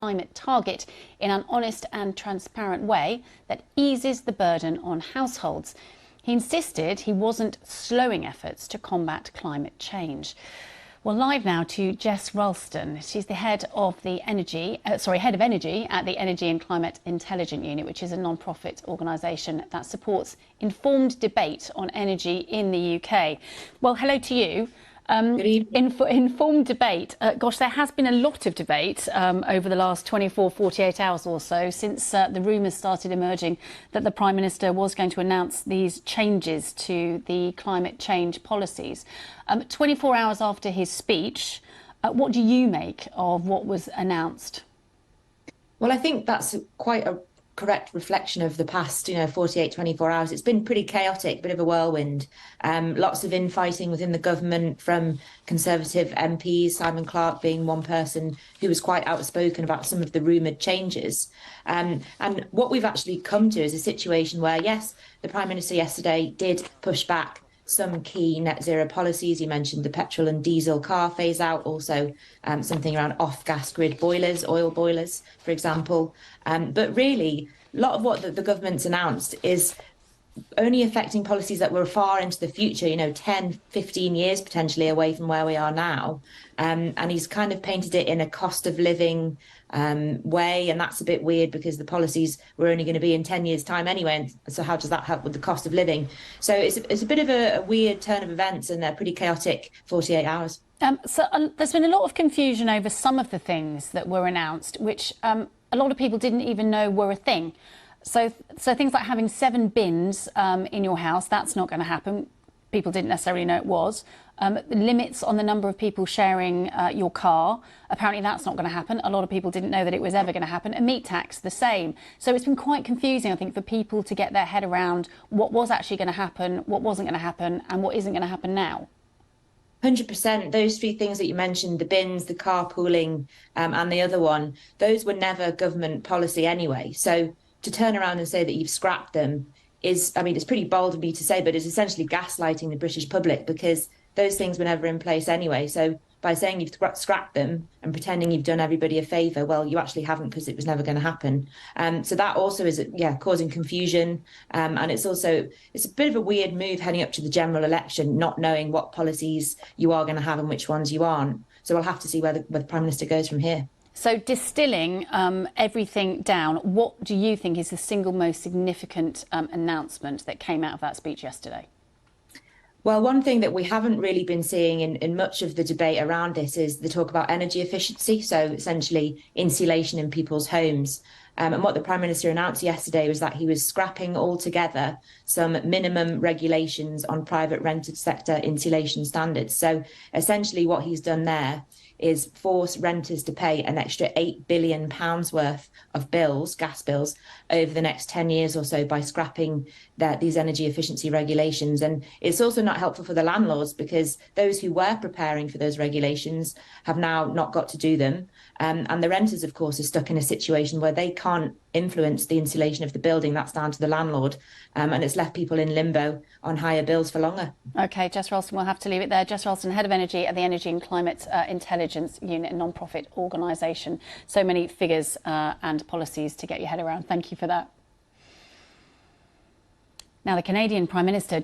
climate target in an honest and transparent way that eases the burden on households. He insisted he wasn't slowing efforts to combat climate change. Well, live now to Jess Ralston. She's the head of energy at the Energy and Climate Intelligence Unit, which is a non-profit organisation that supports informed debate on energy in the UK. Well, hello to you. Good evening. Informed debate. Gosh, there has been a lot of debate over the last 24, 48 hours or so since the rumours started emerging that the Prime Minister was going to announce these changes to the climate change policies. 24 hours after his speech, what do you make of what was announced? Well, I think that's quite a correct reflection of the past, 48, 24 hours. It's been pretty chaotic, bit of a whirlwind. Lots of infighting within the government from Conservative MPs, Simon Clarke being one person who was quite outspoken about some of the rumoured changes. And what we've actually come to is a situation where, yes, the Prime Minister yesterday did push back some key net zero policies. He mentioned the petrol and diesel car phase out, also something around off gas grid boilers, oil boilers, for example. But really, a lot of what the government's announced is only affecting policies that were far into the future, 10, 15 years potentially away from where we are now. And he's kind of painted it in a cost of living way. And that's a bit weird because the policies were only going to be in 10 years' time anyway. And so how does that help with the cost of living? So it's a bit of a weird turn of events and a pretty chaotic 48 hours. There's been a lot of confusion over some of the things that were announced, which a lot of people didn't even know were a thing. So things like having 7 bins in your house, that's not going to happen. People didn't necessarily know it was. Limits on the number of people sharing your car, apparently that's not going to happen. A lot of people didn't know that it was ever going to happen. A meat tax, the same. So it's been quite confusing, I think, for people to get their head around what was actually going to happen, what wasn't going to happen, and what isn't going to happen now. 100%. Those 3 things that you mentioned, the bins, the carpooling, and the other one, those were never government policy anyway. So to turn around and say that you've scrapped them is, it's pretty bold of me to say, but it's essentially gaslighting the British public because those things were never in place anyway. So by saying you've scrapped them and pretending you've done everybody a favour, well, you actually haven't because it was never going to happen. So that also is, causing confusion. And it's a bit of a weird move heading up to the general election, not knowing what policies you are going to have and which ones you aren't. So we'll have to see where the Prime Minister goes from here. So distilling everything down, what do you think is the single most significant announcement that came out of that speech yesterday? Well, one thing that we haven't really been seeing in much of the debate around this is the talk about energy efficiency, so essentially insulation in people's homes. And what the Prime Minister announced yesterday was that he was scrapping altogether some minimum regulations on private rented sector insulation standards. So essentially what he's done there is force renters to pay an extra £8 billion worth of bills, gas bills, over the next 10 years or so by scrapping these energy efficiency regulations. And it's also not helpful for the landlords because those who were preparing for those regulations have now not got to do them. And the renters, of course, are stuck in a situation where they can't influence the insulation of the building. That's down to the landlord. And it's left people in limbo on higher bills for longer. OK, Jess Ralston, we'll have to leave it there. Jess Ralston, Head of Energy at the Energy and Climate Intelligence Unit, a non-profit organisation. So many figures and policies to get your head around. Thank you for that. Now, the Canadian Prime Minister